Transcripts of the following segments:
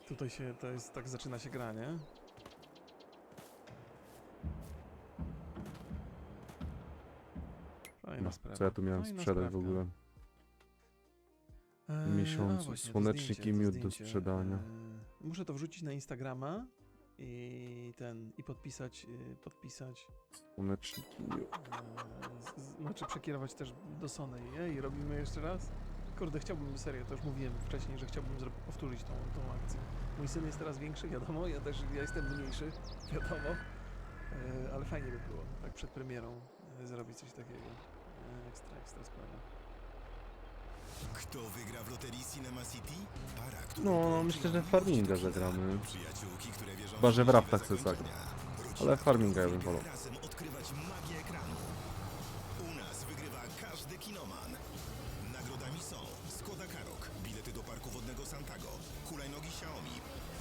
Tutaj się, to jest, tak zaczyna się gra, nie? Fajna No, sprawa. co ja tu miałem Fajna sprzedać w sprawka. ogóle? W A miesiącu właśnie, słonecznik i to miód do zdjęcie. sprzedania. Muszę to wrzucić na Instagrama i podpisać, Słonecznik i miód. znaczy przekierować też do Sony. Ej, robimy jeszcze raz? Kurde, chciałbym, serio, to już mówiłem wcześniej, że chciałbym powtórzyć tą akcję. Mój syn jest teraz większy, wiadomo, ja jestem mniejszy, wiadomo, ale fajnie by było, tak przed premierą zrobić coś takiego. Ekstra sprawa. Kto wygra w loterii Cinema City? Para, która No, myślę, że Farminga zagramy. Przyjaciółki, które wierzą Chyba, że w możliwe Raftach chcę zagrać. zakończenia. Ale Farminga ja bym wolał. Razem odkrywać magię ekranu. U nas wygrywa każdy kinoman. Nagrodami są Skoda Karok, bilety do parku wodnego Santago, hulajnogi Xiaomi,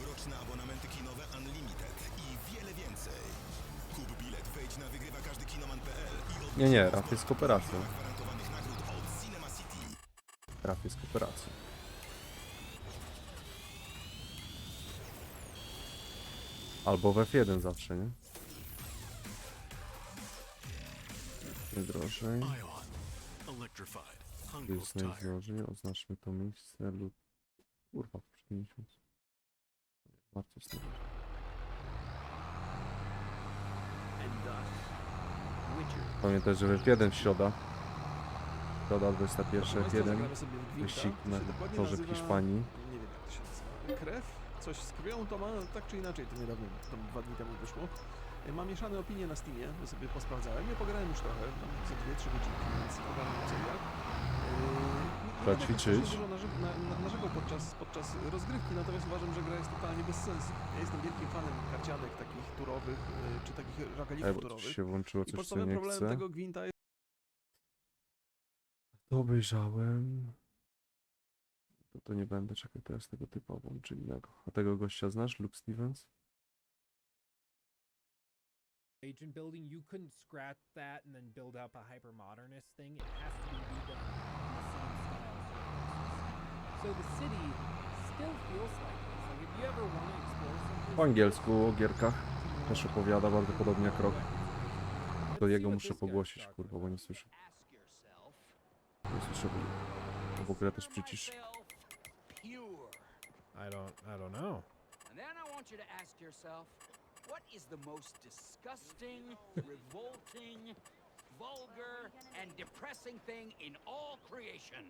roczne abonamenty kinowe Unlimited i wiele więcej. Kup bilet, wejdź na wygrywa-każdy-kinoman.pl i odbierz Nie, Raft jest kooperacją. gwarantowanych nagród od Cinema City. Raft jest kooperacją. Albo w F1 zawsze, nie? Najdrożej. Jest najdrożej. Oznaczmy to miejsce lub... Kurwa, poprzedni miesiąc. Bardzo jest najdrożej. Pamiętaj, że w F1 w środa. Środa 21, F1. Zagramy sobie w Gwinta, Wyścig to na się dokładnie torze w nazywa- Hiszpanii. Nie wiem, jak to się nazywa. Krew? Coś z krwią to ma, tak czy inaczej, to niedawno, tam 2 dni temu wyszło. Ma mieszane opinie na Steamie, bo sobie posprawdzałem. Nie pograłem już trochę, tam za 2-3 godzinki, więc ogarnę co jak. Trzeba będę ćwiczyć. dużo narzekał podczas rozgrywki, natomiast uważam, że gra jest totalnie bez sensu. Ja jestem wielkim fanem karcianek takich turowych, czy takich Ej, rogalików bo tu turowych. się włączyło I coś, co podstawowym nie problemem chcę. tego Gwinta jest To obejrzałem. To nie będę, czekaj, teraz tego typową, czy innego. A tego gościa znasz, Luke Stevens? Agent building, you couldn't scratch that and then build up a hyper-modernist thing. It has to be redone in the same style. So the city still feels like this. Like if you ever want to explore something... Po angielsku o gierkach. Też opowiada bardzo podobnie jak ROK. To jego muszę pogłosić, kurwa, bo nie słyszę. Nie słyszę, bo w ogóle też przycisz. I don't know. And then I want you to ask yourself, what is the most disgusting, revolting, vulgar, and depressing thing in all creation?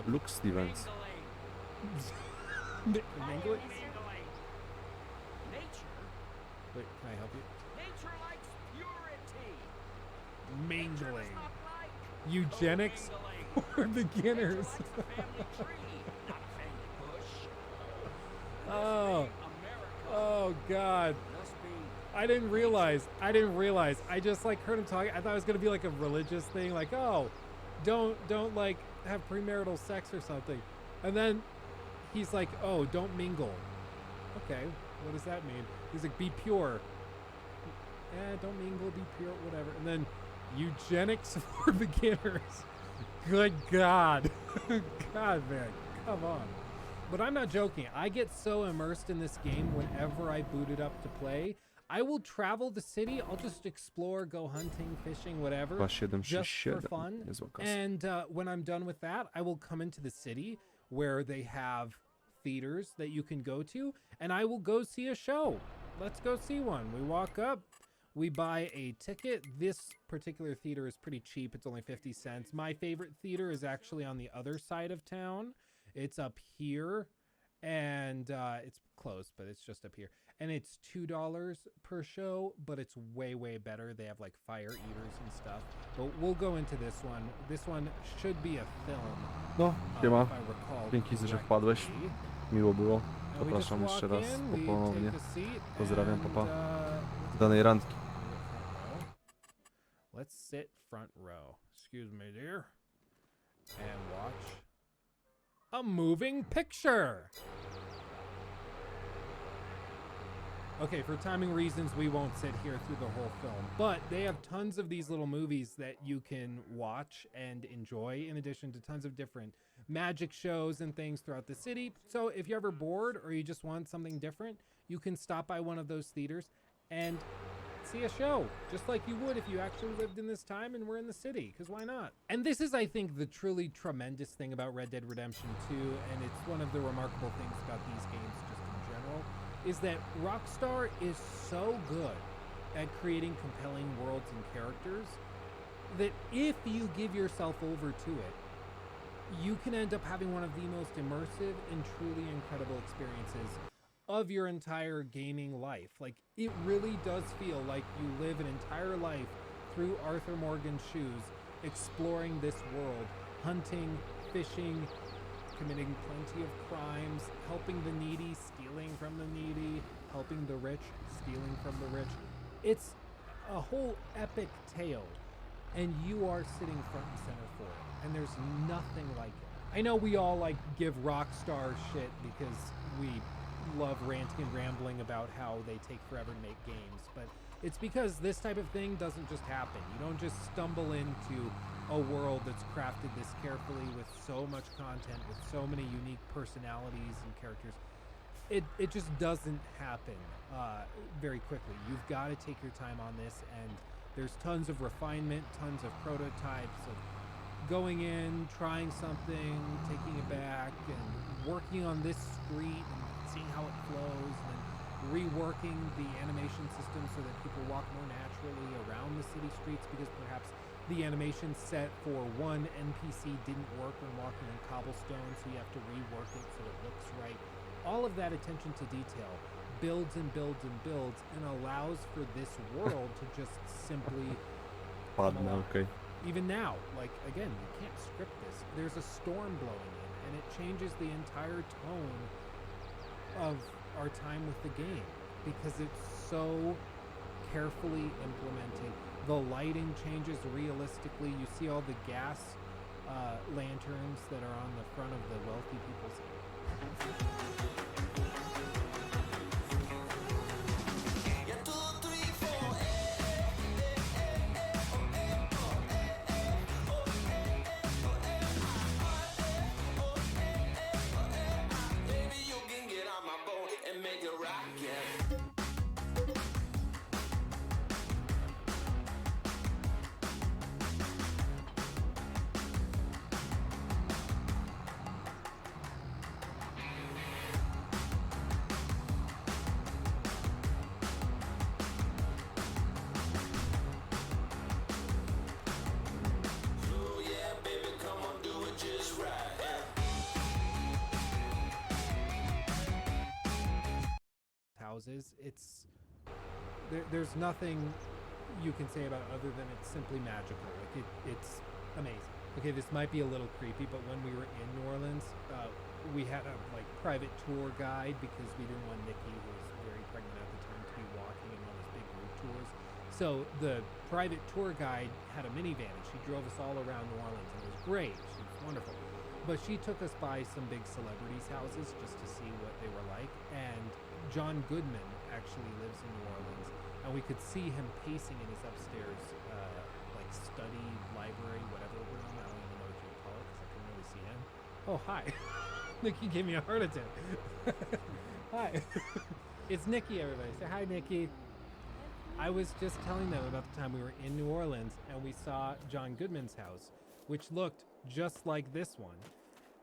Luke Stevens. Mingling? Nature. Wait, can I help you? Nature likes purity. Nature Mingling. does not like Eugenics mingling. for beginners. Nature likes the family tree, not a family bush. Oh. America Oh God. must be I didn't realize. I just like heard him talking. I thought it was gonna be like a religious thing, like, oh, don't like have premarital sex or something. And then he's like, oh, don't mingle. Okay, what does that mean? He's like, be pure. Don't mingle, be pure, whatever. And then eugenics for beginners. Good God. God, man, come on. But I'm not joking. I get so immersed in this game whenever I boot it up to play. I will travel the city. I'll just explore, go hunting, fishing, whatever, just for 2767. fun. Niezła kasa. And when I'm done with that, I will come into the city where they have theaters that you can go to, and I will go see a show. Let's go see one. We walk up, we buy a ticket. This particular theater is pretty cheap. It's only 50 cents. My favorite theater is actually on the other side of town. It's up here, and it's closed, but it's just up here. And it's $2 per show, but it's way, way better. They have like fire eaters and stuff. But we'll go into this one. This one should be a film. No, siema. If I recall Dzięki, że correctly. wpadłeś. Miło było. And we just Zapraszam jeszcze walk raz in, we ponownie. take a seat, Pozdrawiam, and, papa. let's Danej randki. Let's sit front row. Excuse me, dear. And watch a moving picture. Okay, for timing reasons, we won't sit here through the whole film, but they have tons of these little movies that you can watch and enjoy, in addition to tons of different magic shows and things throughout the city. So if you're ever bored or you just want something different, you can stop by one of those theaters and see a show, just like you would if you actually lived in this time and were in the city, because why not? And this is, I think, the truly tremendous thing about Red Dead Redemption 2, and it's one of the remarkable things about these games just in general, is that Rockstar is so good at creating compelling worlds and characters that if you give yourself over to it, you can end up having one of the most immersive and truly incredible experiences of your entire gaming life. Like, it really does feel like you live an entire life through Arthur Morgan's shoes, exploring this world, hunting, fishing, committing plenty of crimes, helping the needy, stealing from the needy, helping the rich, stealing from the rich. It's a whole epic tale, and you are sitting front and center for it, and there's nothing like it. I know we all like give Rockstar shit because we love ranting and rambling about how they take forever to make games, but it's because this type of thing doesn't just happen. You don't just stumble into a world that's crafted this carefully with so much content, with so many unique personalities and characters. It just doesn't happen very quickly. You've got to take your time on this, and there's tons of refinement, tons of prototypes of going in, trying something, taking it back, and working on this street and seeing how it flows, and then reworking the animation system so that people walk more naturally around the city streets, because perhaps the animation set for one NPC didn't work when walking on cobblestone, so you have to rework it so it looks right. All of that attention to detail builds and builds and builds and allows for this world to just simply Padnę, okay. even now, like, again, you can't script this. There's a storm blowing in, and it changes the entire tone of our time with the game because it's so carefully implemented. The lighting changes realistically. You see all the gas lanterns that are on the front of the wealthy people's. Houses. It's there's nothing you can say about it other than it's simply magical. Like it's amazing. Okay, this might be a little creepy, but when we were in New Orleans, we had a private tour guide because we didn't want Nikki, who was very pregnant at the time, to be walking in one of those big group tours. So the private tour guide had a minivan, and she drove us all around New Orleans, and it was great. She was wonderful. But she took us by some big celebrities' houses just to see what they were like, and John Goodman actually lives in New Orleans, and we could see him pacing in his upstairs, study, library, whatever room. I don't even know what you would call it because I couldn't really see him. Oh, hi. Nikki gave me a heart attack. Hi. It's Nikki, everybody. Say hi, Nikki. I was just telling them about the time we were in New Orleans, and we saw John Goodman's house, which looked just like this one.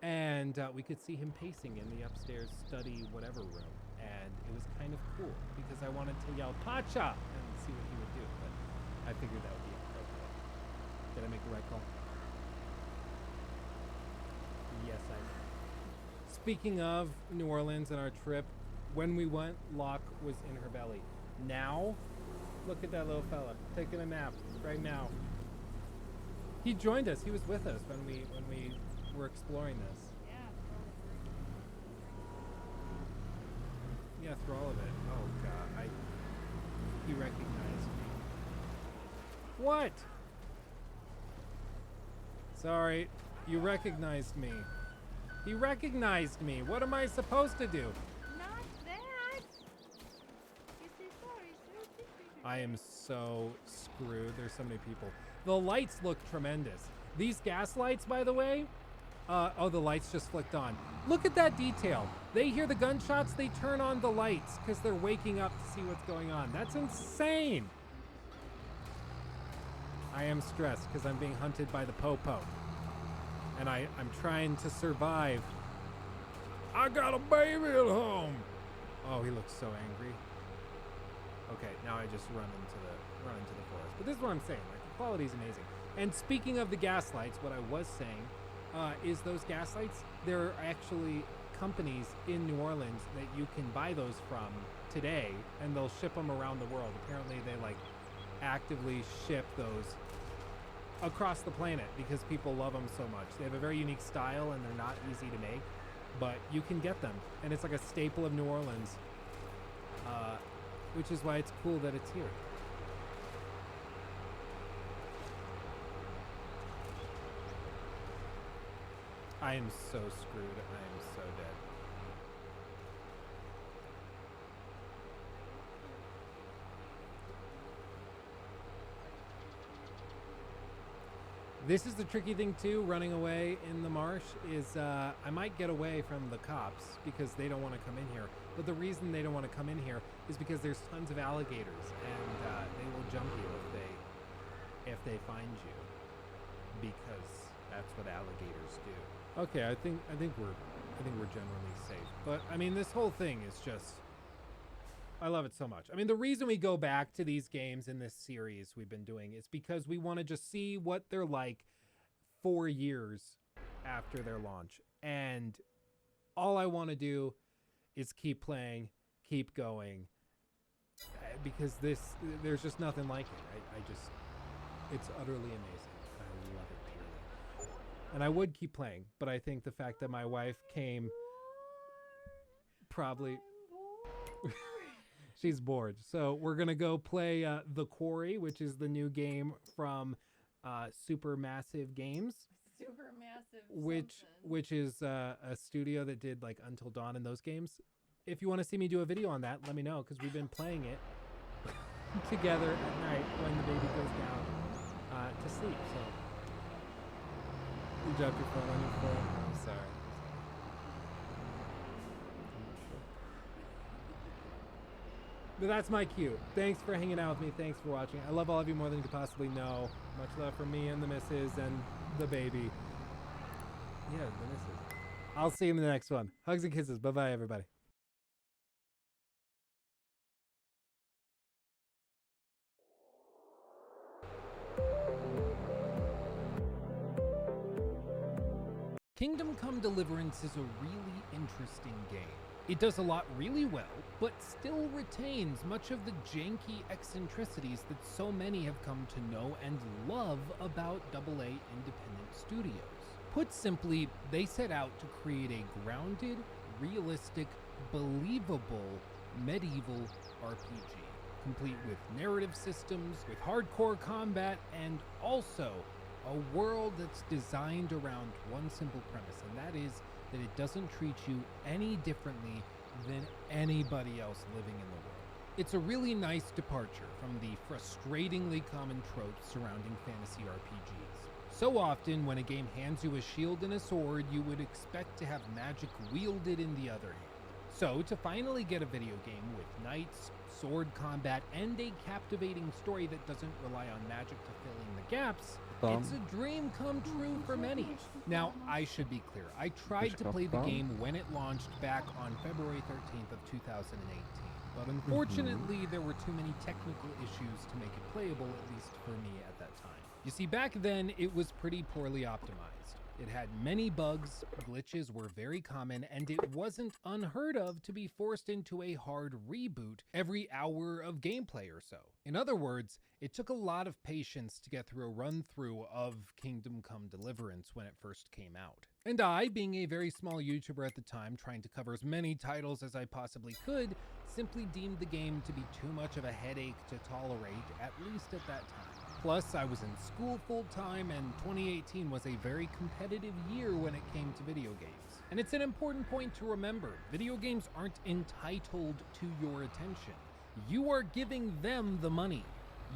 And we could see him pacing in the upstairs study, whatever room. And it was kind of cool because I wanted to yell Pacha and see what he would do, but I figured that would be appropriate. Did I make the right call? Yes, I did. Speaking of New Orleans and our trip, when we went, Locke was in her belly. Now, look at that little fella taking a nap right now. He joined us. He was with us when we were exploring this. Yeah, through all of it. Oh god, he recognized me. What? Sorry, you recognized me. He recognized me. What am I supposed to do? Not that. You I am so screwed. There's so many people. The lights look tremendous. These gas lights, by the way, oh, the lights just flicked on. Look at that detail. They hear the gunshots, they turn on the lights because they're waking up to see what's going on. That's insane. I am stressed because I'm being hunted by the popo. And I'm trying to survive. I got a baby at home. Oh, he looks so angry. Okay, now I just run into the forest. But this is what I'm saying. Like, the quality is amazing. And speaking of the gas lights, what I was saying is those gas lights, there are actually companies in New Orleans that you can buy those from today, and they'll ship them around the world. Apparently, they like actively ship those across the planet because people love them so much. They have a very unique style, and they're not easy to make, but you can get them, and it's like a staple of New Orleans, which is why it's cool that it's here. I am so screwed. I am so dead. This is the tricky thing too, running away in the marsh, is I might get away from the cops because they don't want to come in here. But the reason they don't want to come in here is because there's tons of alligators, and they will jump you if they find you, because that's what alligators do. Okay, I think we're generally safe. But I mean, this whole thing is just, I love it so much. I mean, the reason we go back to these games in this series we've been doing is because we want to just see what they're like 4 years after their launch. And all I want to do is keep playing, keep going, because there's just nothing like it. It's utterly amazing. I love it dearly. And I would keep playing, but I think the fact that my wife came probably... She's bored. So we're going to go play The Quarry, which is the new game from Supermassive Games. Supermassive Which is a studio that did like Until Dawn and those games. If you want to see me do a video on that, let me know, because we've been playing it together at night when the baby goes down to sleep. So you dropped your phone on your phone. I'm sorry. But that's my cue. Thanks for hanging out with me. Thanks for watching. I love all of you more than you could possibly know. Much love from me and the missus and the baby. Yeah, the missus. I'll see you in the next one. Hugs and kisses. Bye-bye, everybody. Kingdom Come Deliverance is a really interesting game. It does a lot really well, but still retains much of the janky eccentricities that so many have come to know and love about AA independent studios. Put simply, they set out to create a grounded, realistic, believable medieval RPG, complete with narrative systems, with hardcore combat, and also a world that's designed around one simple premise, and that is that it doesn't treat you any differently than anybody else living in the world. It's a really nice departure from the frustratingly common tropes surrounding fantasy RPGs. So often, when a game hands you a shield and a sword, you would expect to have magic wielded in the other hand. So, to finally get a video game with knights, sword combat, and a captivating story that doesn't rely on magic to fill in the gaps, it's a dream come true for many. Now, I should be clear. I tried to play the game when it launched back on February 13th of 2018. But unfortunately, there were too many technical issues to make it playable, at least for me at that time. You see, back then, it was pretty poorly optimized. It had many bugs, glitches were very common, and it wasn't unheard of to be forced into a hard reboot every hour of gameplay or so. In other words, it took a lot of patience to get through a run-through of Kingdom Come Deliverance when it first came out. And I, being a very small YouTuber at the time, trying to cover as many titles as I possibly could, simply deemed the game to be too much of a headache to tolerate, at least at that time. Plus, I was in school full-time, and 2018 was a very competitive year when it came to video games. And it's an important point to remember. Video games aren't entitled to your attention. You are giving them the money.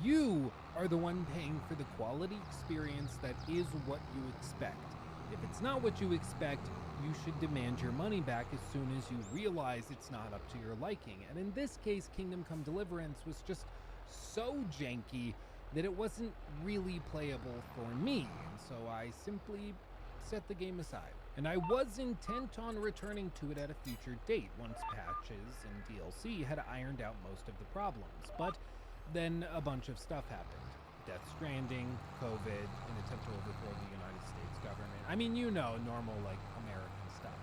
You are the one paying for the quality experience that is what you expect. If it's not what you expect, you should demand your money back as soon as you realize it's not up to your liking. And in this case, Kingdom Come Deliverance was just so janky that it wasn't really playable for me, and so I simply set the game aside. And I was intent on returning to it at a future date once patches and DLC had ironed out most of the problems, but then a bunch of stuff happened. Death Stranding, COVID, an attempt to overthrow the United States government. I mean, you know, normal, like, American stuff.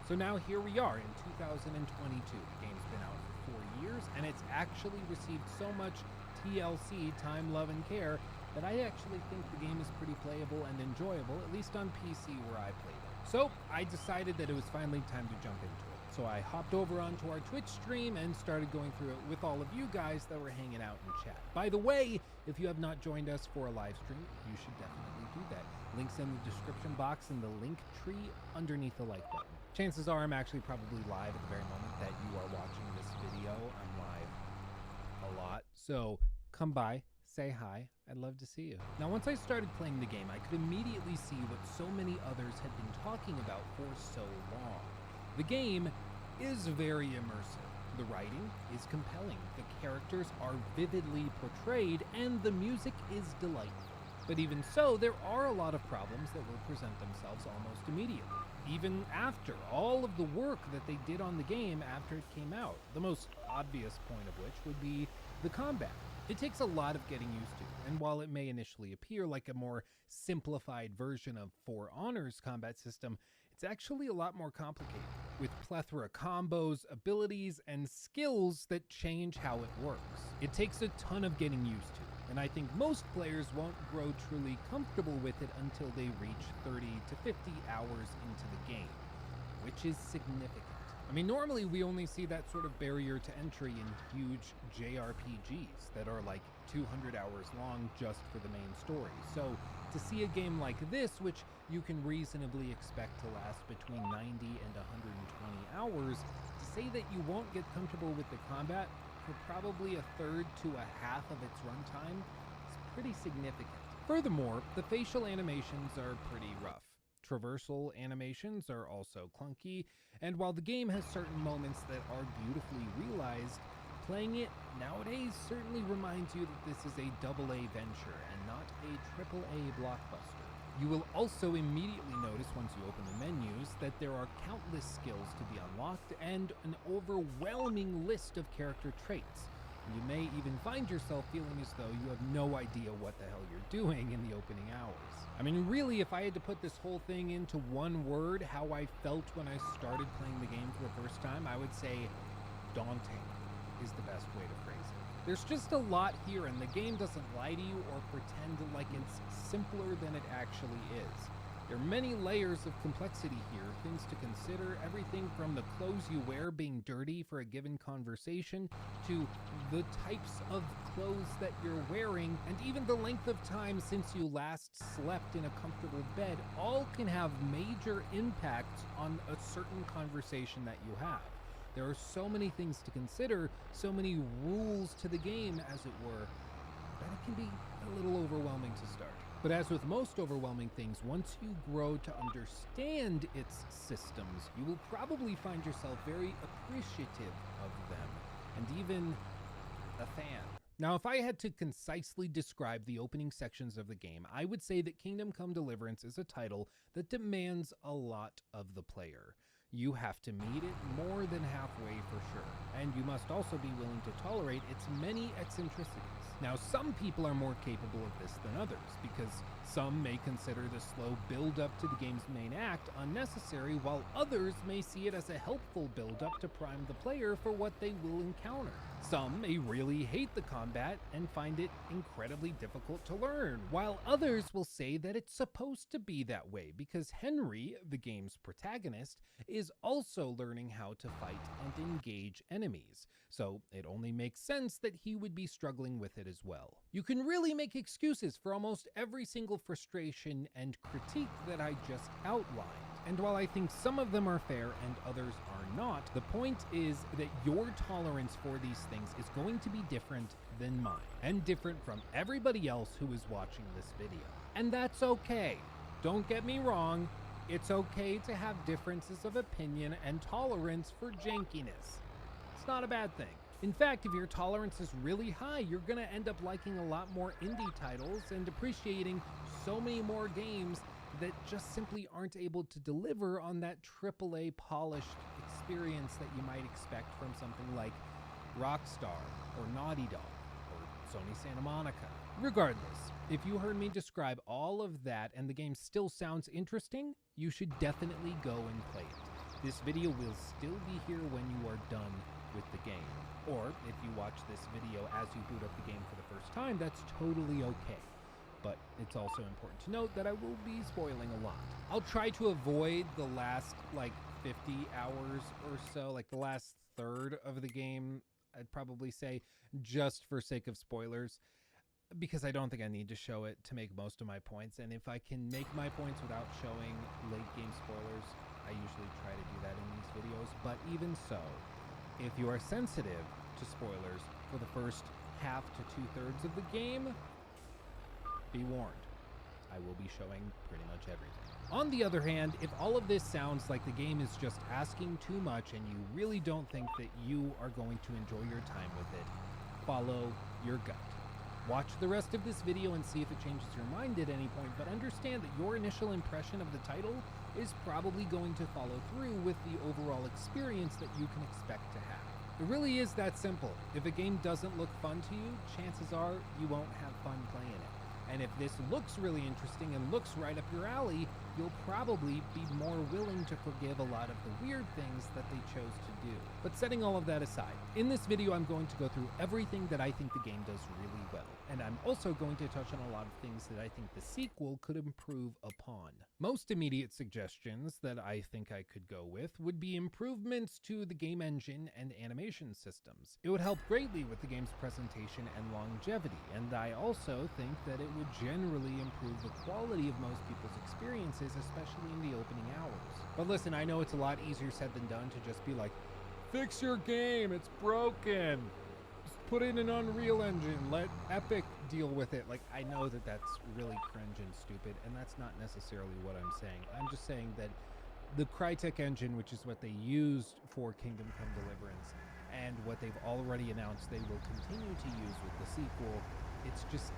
So now here we are in 2022. The game's been out for 4 years, and it's actually received so much TLC, time, love, and care, that I actually think the game is pretty playable and enjoyable, at least on PC where I played it. So I decided that it was finally time to jump into it. So I hopped over onto our Twitch stream and started going through it with all of you guys that were hanging out in chat. By the way, if you have not joined us for a live stream, you should definitely do that. Links in the description box and the link tree underneath the like button. Chances are I'm actually probably live at the very moment that you are watching this video. I'm live a lot. So come by, say hi. I'd love to see you. Now, once I started playing the game, I could immediately see what so many others had been talking about for so long. The game is very immersive. The writing is compelling. The characters are vividly portrayed, and the music is delightful. But even so, there are a lot of problems that will present themselves almost immediately, even after all of the work that they did on the game after it came out. The most obvious point of which would be the combat. It takes a lot of getting used to, and while it may initially appear like a more simplified version of For Honor's combat system, it's actually a lot more complicated, with plethora combos, abilities, and skills that change how it works. It takes a ton of getting used to, and I think most players won't grow truly comfortable with it until they reach 30 to 50 hours into the game, which is significant. I mean, normally we only see that sort of barrier to entry in huge JRPGs that are like 200 hours long just for the main story. So to see a game like this, which you can reasonably expect to last between 90 and 120 hours, to say that you won't get comfortable with the combat for probably a third to a half of its runtime is pretty significant. Furthermore, the facial animations are pretty rough. Traversal animations are also clunky, and while the game has certain moments that are beautifully realized, playing it nowadays certainly reminds you that this is a AA venture and not a AAA blockbuster. You will also immediately notice once you open the menus that there are countless skills to be unlocked and an overwhelming list of character traits. You may even find yourself feeling as though you have no idea what the hell you're doing in the opening hours. I mean, really, if I had to put this whole thing into one word, how I felt when I started playing the game for the first time, I would say daunting is the best way to phrase it. There's just a lot here, and the game doesn't lie to you or pretend like it's simpler than it actually is. There are many layers of complexity here, things to consider, everything from the clothes you wear being dirty for a given conversation, to the types of clothes that you're wearing, and even the length of time since you last slept in a comfortable bed, all can have major impacts on a certain conversation that you have. There are so many things to consider, so many rules to the game, as it were, that it can be a little overwhelming to start. But as with most overwhelming things, once you grow to understand its systems, you will probably find yourself very appreciative of them, and even a fan. Now, if I had to concisely describe the opening sections of the game, I would say that Kingdom Come Deliverance is a title that demands a lot of the player. You have to meet it more than halfway for sure, and you must also be willing to tolerate its many eccentricities. Now, some people are more capable of this than others, because some may consider the slow build-up to the game's main act unnecessary, while others may see it as a helpful build-up to prime the player for what they will encounter. Some may really hate the combat and find it incredibly difficult to learn, while others will say that it's supposed to be that way because Henry, the game's protagonist, is also learning how to fight and engage enemies. enemies, so it only makes sense that he would be struggling with it as well. You can really make excuses for almost every single frustration and critique that I just outlined. And while I think some of them are fair and others are not, the point is that your tolerance for these things is going to be different than mine, and different from everybody else who is watching this video. And that's okay. Don't get me wrong, it's okay to have differences of opinion and tolerance for jankiness. It's not a bad thing. In fact, if your tolerance is really high, you're gonna end up liking a lot more indie titles and appreciating so many more games that just simply aren't able to deliver on that AAA polished experience that you might expect from something like Rockstar or Naughty Dog or Sony Santa Monica. Regardless, if you heard me describe all of that and the game still sounds interesting, you should definitely go and play it. This video will still be here when you are done with the game. Or if you watch this video as you boot up the game for the first time, that's totally okay. But it's also important to note that I will be spoiling a lot. I'll try to avoid the last 50 hours or so, the last third of the game, I'd probably say, just for sake of spoilers, because I don't think I need to show it to make most of my points. And if I can make my points without showing late game spoilers, I usually try to do that in these videos. But even so, if you are sensitive to spoilers for the first half to 2/3 of the game, be warned, I will be showing pretty much everything. On the other hand, if all of this sounds like the game is just asking too much and you really don't think that you are going to enjoy your time with it, follow your gut. Watch the rest of this video and see if it changes your mind at any point, but understand that your initial impression of the title is probably going to follow through with the overall experience that you can expect to have. It really is that simple. If a game doesn't look fun to you, chances are you won't have fun playing it. And if this looks really interesting and looks right up your alley, you'll probably be more willing to forgive a lot of the weird things that they chose to do. But setting all of that aside, in this video I'm going to go through everything that I think the game does really well. And I'm also going to touch on a lot of things that I think the sequel could improve upon. Most immediate suggestions that I think I could go with would be improvements to the game engine and animation systems. It would help greatly with the game's presentation and longevity, and I also think that it would generally improve the quality of most people's experiences, especially in the opening hours. But listen, I know it's a lot easier said than done to just be like, fix your game, it's broken. Put in an Unreal Engine, let Epic deal with it. I know that that's really cringe and stupid, and that's not necessarily what I'm saying. I'm just saying that the Crytek engine, which is what they used for Kingdom Come Deliverance, and what they've already announced they will continue to use with the sequel, it's just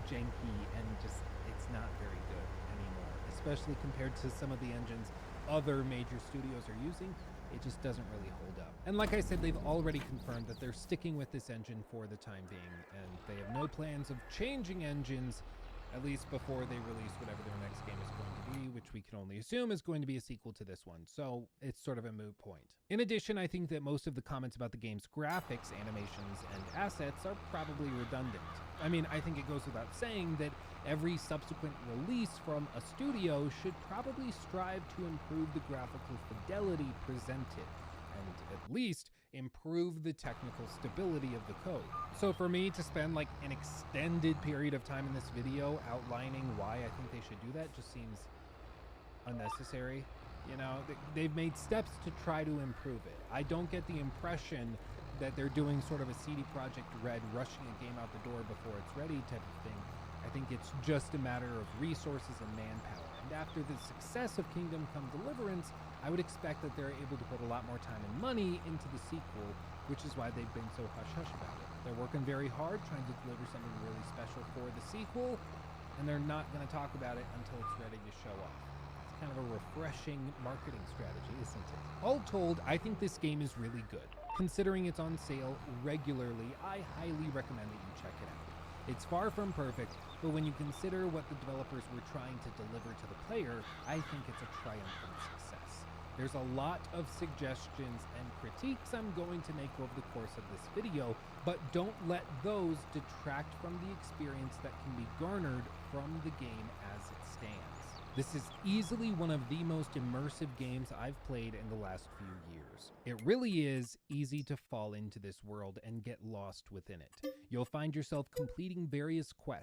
janky and it's not very good anymore, especially compared to some of the engines other major studios are using. It just doesn't really hold up. And like I said, they've already confirmed that they're sticking with this engine for the time being, and they have no plans of changing engines, at least before they release whatever their next game is going to be, which we can only assume is going to be a sequel to this one, so it's sort of a moot point. In addition, I think that most of the comments about the game's graphics, animations, and assets are probably redundant. I mean, I think it goes without saying that every subsequent release from a studio should probably strive to improve the graphical fidelity presented, and at least improve the technical stability of the code. So for me to spend an extended period of time in this video outlining why I think they should do that just seems unnecessary. You know, they've made steps to try to improve it. I don't get the impression that they're doing sort of a CD Projekt Red rushing a game out the door before it's ready type of thing. I think it's just a matter of resources and manpower. And after the success of Kingdom Come Deliverance, I would expect that they're able to put a lot more time and money into the sequel, which is why they've been so hush-hush about it. They're working very hard trying to deliver something really special for the sequel, and they're not going to talk about it until it's ready to show off. It's kind of a refreshing marketing strategy, isn't it? All told, I think this game is really good. Considering it's on sale regularly, I highly recommend that you check it out. It's far from perfect, but when you consider what the developers were trying to deliver to the player, I think it's a triumphant success. There's a lot of suggestions and critiques I'm going to make over the course of this video, but don't let those detract from the experience that can be garnered from the game as it stands. This is easily one of the most immersive games I've played in the last few years. It really is easy to fall into this world and get lost within it. You'll find yourself completing various quests